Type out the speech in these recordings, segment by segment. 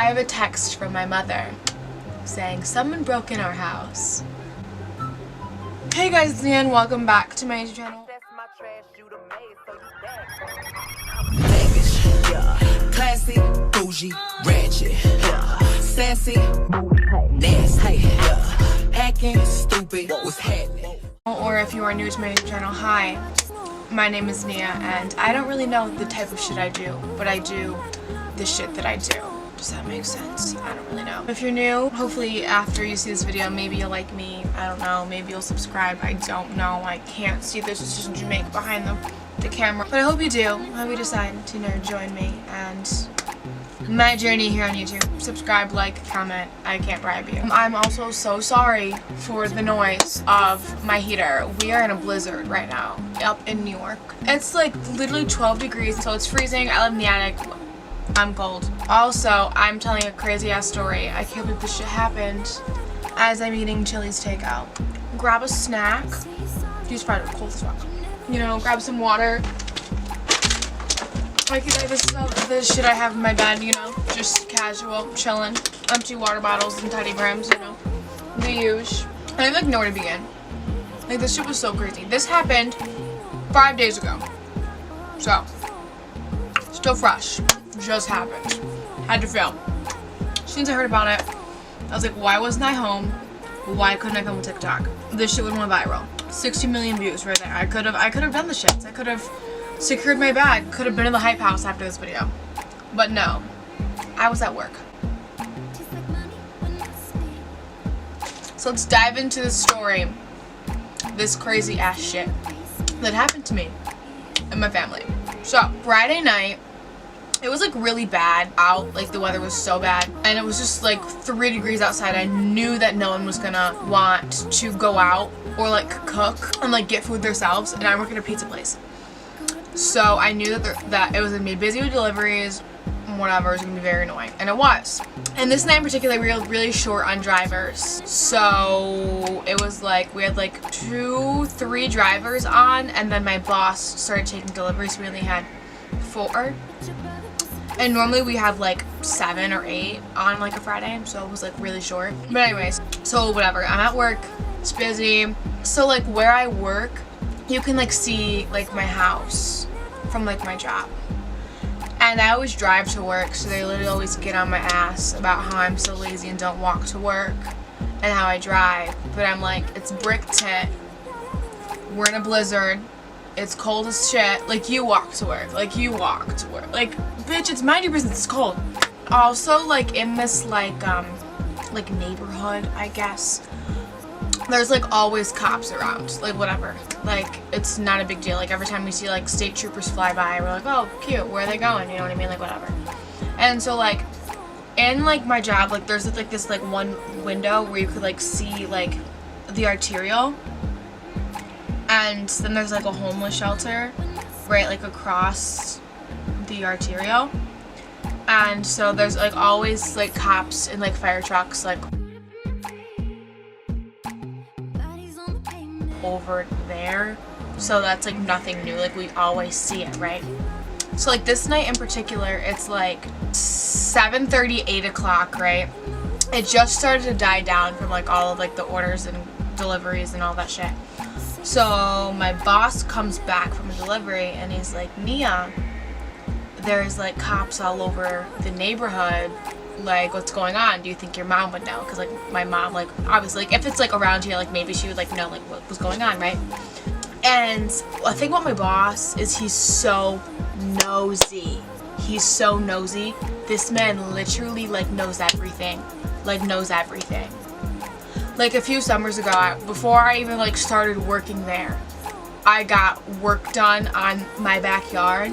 I have a text from my mother saying someone broke in our house. Hey guys, it's Nan. Welcome back to my YouTube channel. Classy, bougie, ratchet, sassy, nasty, hacking, stupid, what's happening? Or if you are new to my YouTube channel, hi, my name is Nia, and I don't really know the type of shit I do, but I do the shit that I do. Does that make sense? I don't really know. If you're new, hopefully after you see this video, maybe you'll like me. I don't know. Maybe you'll subscribe. I don't know. I can't see this. It's just Jamaica behind the camera. But I hope you do. I hope you decide to join me and my journey here on YouTube. Subscribe, like, comment. I can't bribe you. I'm also so sorry for the noise of my heater. We are in a blizzard right now up in New York. It's like literally 12 degrees, so it's freezing. I live in the attic. I'm cold. Also, I'm telling a crazy ass story. I can't believe this shit happened as I'm eating Chili's takeout. Grab a snack. Use Sprite, cold as fuck. You know, grab some water. Like, this is all the shit I have in my bed, you know, just casual, chilling. Empty water bottles and teddy grams, you know, the usual. And I have like nowhere to begin. Like, this shit was so crazy. This happened 5 days ago. So, still fresh. Just happened. Had to film. As soon as I heard about it, I was like, why wasn't I home? Why couldn't I film on TikTok? This shit would went viral. 60 million views right there. I could have done the shits. I could have secured my bag. Could have been in the hype house after this video. But no. I was at work. So let's dive into the story. This crazy ass shit that happened to me and my family. So, Friday night, it was like really bad out, like the weather was so bad, and it was just like 3 degrees outside. I knew that no one was gonna want to go out or like cook and like get food themselves, and I work at a pizza place. So I knew that it was gonna be busy with deliveries, whatever, it was gonna be very annoying, and it was. And this night in particular, we were really short on drivers. So it was like, we had like 2-3 drivers on, and then my boss started taking deliveries, so we only had 4. And normally we have like 7 or 8 on like a Friday, so it was like really short. But anyways, so whatever, I'm at work, it's busy. So like where I work, you can like see like my house from like my job. And I always drive to work, so they literally always get on my ass about how I'm so lazy and don't walk to work and how I drive. But I'm like, it's brick tent, we're in a blizzard, it's cold as shit. Like, you walk to work. Like, you walk to work. Like, bitch, it's mind your business. It's cold. Also, like, in this, like neighborhood, I guess, there's, like, always cops around. Like, whatever. Like, it's not a big deal. Like, every time we see, like, state troopers fly by, we're like, oh, cute. Where are they going? You know what I mean? Like, whatever. And so, like, in, like, my job, like, there's, like, this, like, one window where you could, like, see, like, the arterial. And then there's like a homeless shelter right like across the arterial, and so there's like always like cops and like fire trucks like over there, so that's like nothing new, like we always see it, right? So like this night in particular, it's like 7:30, 8 o'clock, right? It just started to die down from like all of like the orders and deliveries and all that shit. So my boss comes back from a delivery and he's like, Nia, there's like cops all over the neighborhood, like what's going on? Do you think your mom would know? Because like my mom, like obviously, like if it's like around here, like maybe she would like know like what was going on, right? And I think what my boss is, he's so nosy. He's so nosy. This man literally like knows everything. Like knows everything. Like a few summers ago, before I even like started working there, I got work done on my backyard,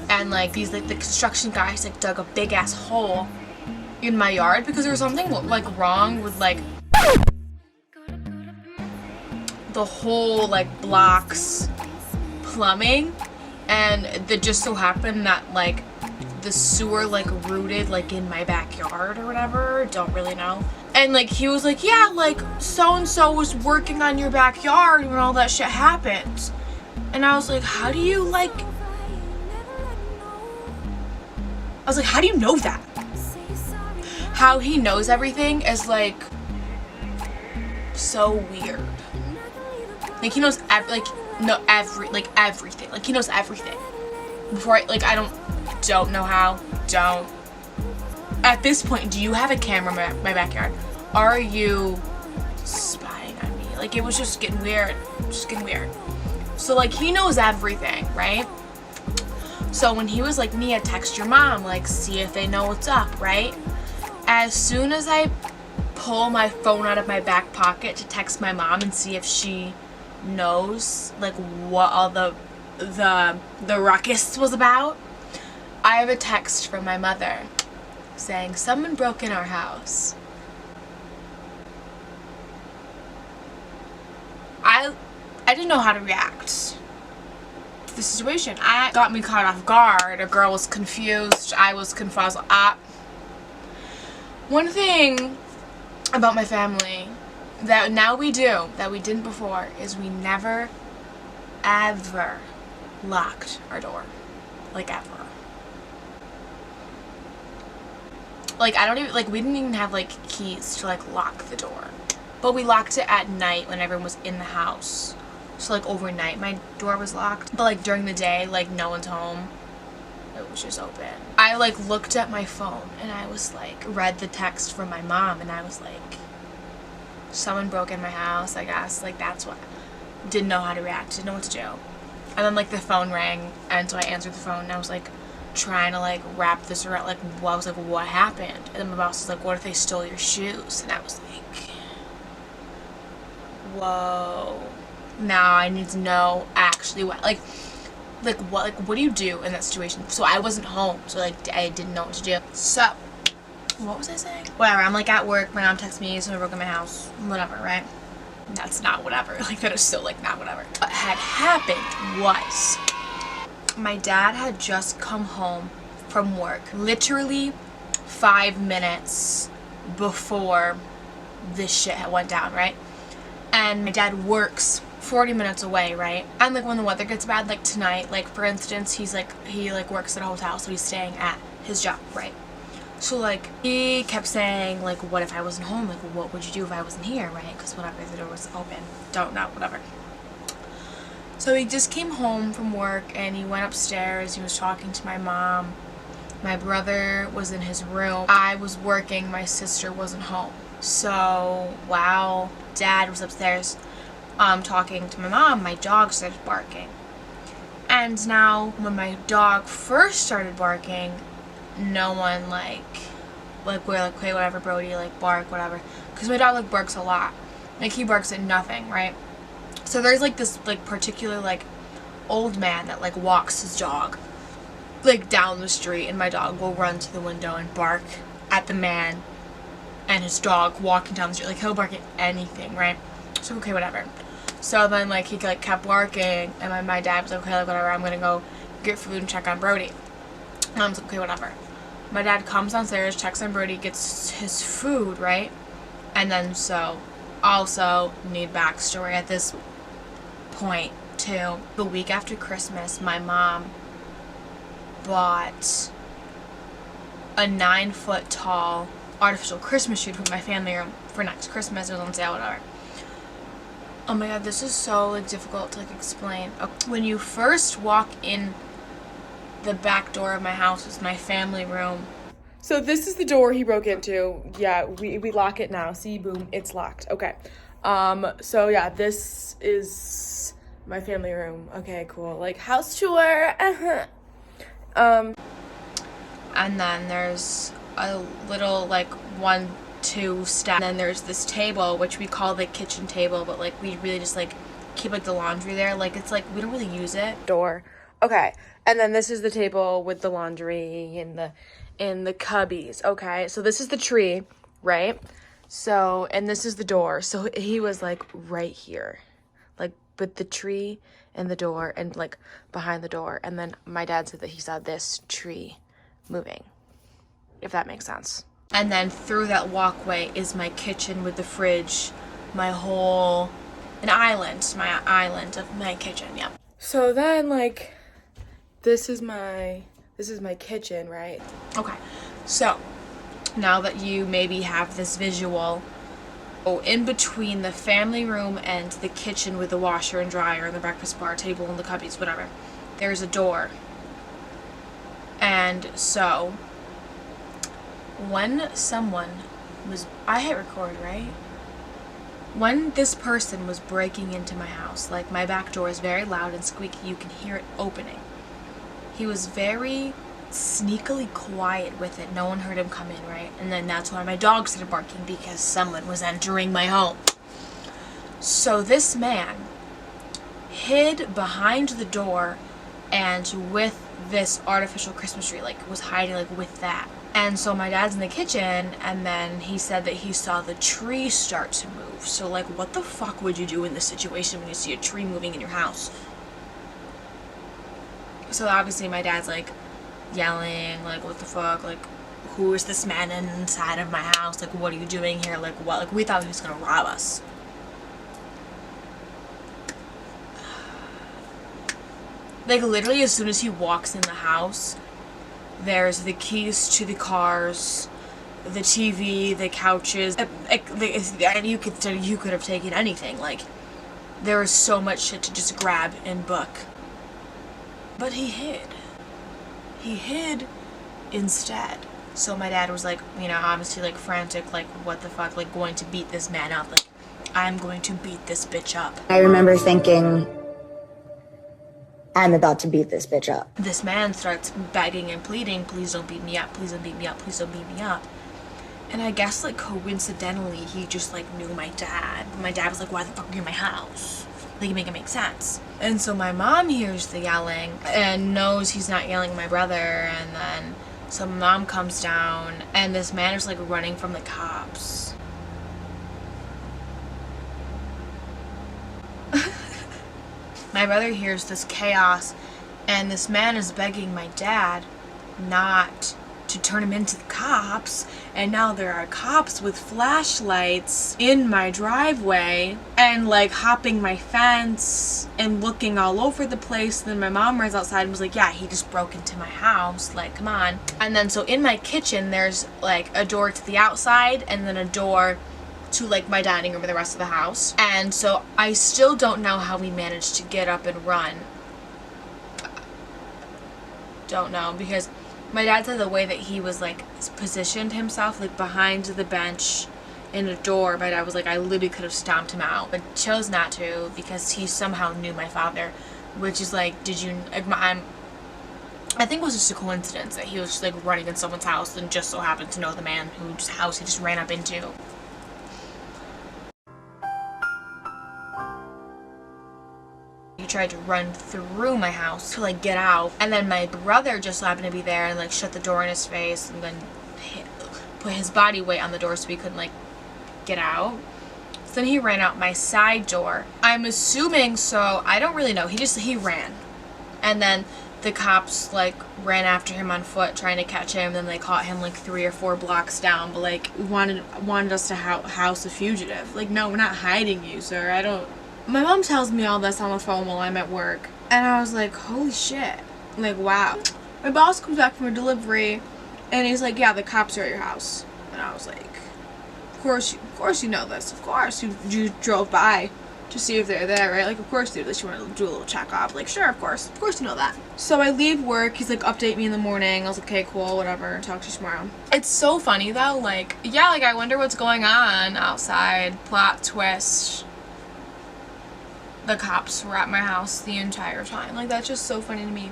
and like these like the construction guys like dug a big ass hole in my yard because there was something like wrong with like the whole like block's plumbing, and it just so happened that like the sewer like rooted like in my backyard or whatever, don't really know. And like he was like, yeah, like so and so was working on your backyard when all that shit happened. And I was like, how do you like, I was like, how do you know that? how he knows everything is like so weird. Like he knows everything. Like he knows everything. Before I don't know how. Don't. At this point, do you have a camera in my backyard? Are you spying on me? Like, it was just getting weird. So, like, he knows everything, right? So when he was like, Nia, text your mom, like, see if they know what's up, right? As soon as I pull my phone out of my back pocket to text my mom and see if she knows, like, what all the ruckus was about, I have a text from my mother saying, someone broke in our house. I didn't know how to react to the situation. It got me caught off guard. A girl was confused. I was confused. One thing about my family that now we do, that we didn't before, is we never, ever locked our door. Like, ever. Like, we didn't even have, like, keys to, like, lock the door. But we locked it at night when everyone was in the house. So, like, overnight my door was locked. But, like, during the day, like, no one's home, it was just open. I, like, looked at my phone and I was, like, read the text from my mom and I was, like, someone broke in my house, I guess. Like, that's what. Didn't know how to react. Didn't know what to do. And then, like, the phone rang and so I answered the phone and I was, like, trying to, like, wrap this around, like, I was like, what happened? And then my boss was like, what if they stole your shoes? And I was like, whoa. Now I need to know actually what do you do in that situation? So I wasn't home, so, like, I didn't know what to do. So, what was I saying? Whatever, I'm, like, at work, my mom texts me, someone broke in my house, whatever, right? That's not whatever, like, that is still, like, not whatever. What had happened was, my dad had just come home from work, literally 5 minutes before this shit went down, right? And my dad works 40 minutes away, right? And, like, when the weather gets bad, like tonight, like, for instance, he works at a hotel, so he's staying at his job, right? So, like, he kept saying, like, what if I wasn't home? Like, what would you do if I wasn't here, right? Because whatever, the door was open. Don't know, whatever. So he just came home from work and he went upstairs. He was talking to my mom. My brother was in his room. I was working. My sister wasn't home. So while Dad was upstairs talking to my mom, my dog started barking. And now when my dog first started barking, no one we're like, okay, whatever, Brody, like, bark, whatever. Because my dog, like, barks a lot. Like, he barks at nothing, right? So there's, like, this, like, particular, like, old man that, like, walks his dog, like, down the street, and my dog will run to the window and bark at the man and his dog walking down the street. Like, he'll bark at anything, right? So, okay, whatever. So then, like, he, like, kept barking, and my dad was like, okay, like, whatever, I'm gonna go get food and check on Brody. And I was like, okay, whatever. My dad comes downstairs, checks on Brody, gets his food, right? And then, so, also, need backstory at this point, too. The week after Christmas, my mom bought a 9-foot tall artificial Christmas tree to put in my family room for next Christmas. It was on sale, whatever. Oh my god, this is so, like, difficult to, like, explain. When you first walk in the back door of my house, is my family room. So this is the door he broke into. Yeah, we lock it now. See, boom, it's locked. Okay. So yeah, this is my family room. Okay, cool. Like, house tour. And then there's a little, like, 1-2 step. And then there's this table, which we call the kitchen table, but, like, we really just, like, keep, like, the laundry there. Like, it's, like, we don't really use it. Door. Okay. And then this is the table with the laundry and the cubbies. Okay. So this is the tree, right? So, and this is the door. So he was, like, right here. Like, with the tree and the door and, like, behind the door. And then my dad said that he saw this tree moving, if that makes sense. And then through that walkway is my kitchen with the fridge, my island of my kitchen, yeah. So then, like, this is my kitchen, right? Okay, so now that you maybe have this visual, in between the family room and the kitchen with the washer and dryer and the breakfast bar table and the cubbies, whatever, there's a door. And so when someone was, I hit record, right? When this person was breaking into my house, like my back door is very loud and squeaky, you can hear it opening. He was very sneakily quiet with it. No one heard him come in, right? And then that's when my dog started barking because someone was entering my home. So this man hid behind the door and with this artificial Christmas tree, like was hiding like with that. And so my dad's in the kitchen, and then he said that he saw the tree start to move. So like, what the fuck would you do in this situation when you see a tree moving in your house? So obviously my dad's like yelling, like, what the fuck, like, who is this man inside of my house? Like, what are you doing here? Like, what? Like, we thought he was gonna rob us. Like, literally as soon as he walks in the house, there's the keys to the cars, the TV, the couches, and you could have taken anything. Like, there was so much shit to just grab and book. But he hid. He hid instead. So my dad was like, you know, obviously like frantic, like, what the fuck, like going to beat this man up. Like, I'm going to beat this bitch up. I remember thinking, I'm about to beat this bitch up. This man starts begging and pleading, please don't beat me up, please don't beat me up, please don't beat me up. And I guess like coincidentally he just like knew my dad. My dad was like, why the fuck are you in my house? Like, make it make sense. And so my mom hears the yelling and knows he's not yelling at my brother, and then so mom comes down and this man is like running from the cops. My brother hears this chaos, and this man is begging my dad not to turn him into the cops, and now there are cops with flashlights in my driveway and like hopping my fence and looking all over the place. And then my mom runs outside and was like, yeah, he just broke into my house, like, come on. And then so in my kitchen there's like a door to the outside and then a door to like my dining room and the rest of the house. And so I still don't know how we managed to get up and run. Don't know, because my dad said the way that he was like positioned himself like behind the bench in a door, my dad was like, I literally could have stomped him out, but chose not to because he somehow knew my father, which is like, did you, I think it was just a coincidence that he was just like running in someone's house and just so happened to know the man whose house he just ran up into. He tried to run through my house to like get out, and then my brother just happened to be there and like shut the door in his face and then put his body weight on the door so he couldn't like get out. So then he ran out my side door, I'm assuming, so I don't really know, he ran, and then the cops like ran after him on foot trying to catch him. Then they caught him like 3 or 4 blocks down, but like wanted us to house a fugitive. Like, no, we're not hiding you, sir. I don't. My mom tells me all this on the phone while I'm at work, and I was like, holy shit. Like, wow. My boss comes back from a delivery, and he's like, yeah, the cops are at your house. And I was like, of course you know this. Of course you drove by to see if they're there, right? Like, of course you do this. You want to do a little check off. Like, sure, of course you know that. So I leave work. He's like, update me in the morning. I was like, okay, cool, whatever. Talk to you tomorrow. It's so funny though. Like, yeah, like I wonder what's going on outside. Plot twist. The cops were at my house the entire time. Like, that's just so funny to me.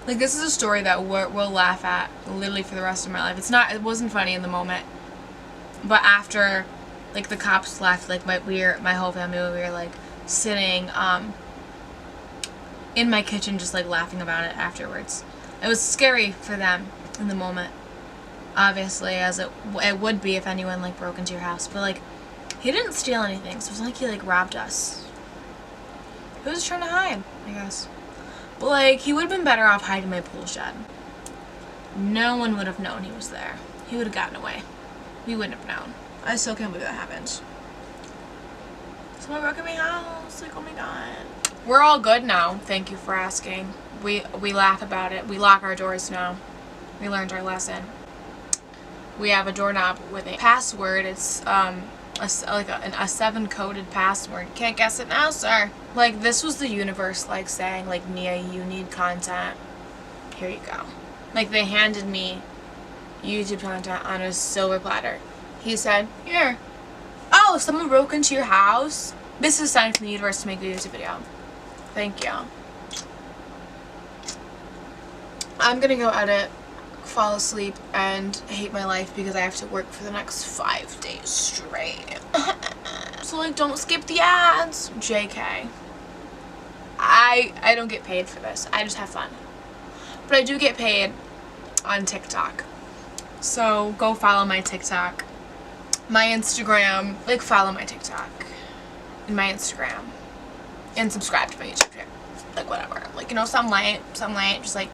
Like, this is a story that we'll laugh at literally for the rest of my life. It wasn't funny in the moment, but after like the cops left, like my whole family, we were like sitting in my kitchen just like laughing about it afterwards. It was scary for them in the moment, obviously, as it would be if anyone like broke into your house. But like, he didn't steal anything, so it was like he like robbed us. He was trying to hide, I guess. But like, he would have been better off hiding in my pool shed. No one would have known he was there. He would have gotten away. We wouldn't have known. I still can't believe that happened. Someone broke in my house. Like, oh my god. We're all good now. Thank you for asking. We laugh about it. We lock our doors now. We learned our lesson. we have a doorknob with a password. It's a 7-coded password. Can't guess it now, sir. Like, this was the universe, like, saying, like, Nia, you need content. Here you go. Like, they handed me YouTube content on a silver platter. He said, here. Oh, someone broke into your house? This is a sign from the universe to make a YouTube video. Thank you. I'm gonna go edit, fall asleep, and hate my life because I have to work for the next 5 days straight. So, like, don't skip the ads. JK. I don't get paid for this. I just have fun. But I do get paid on TikTok. So, go follow my TikTok. My Instagram. Like, follow my TikTok. And my Instagram. And subscribe to my YouTube channel. Like, whatever. Like, you know, some light. Just, like,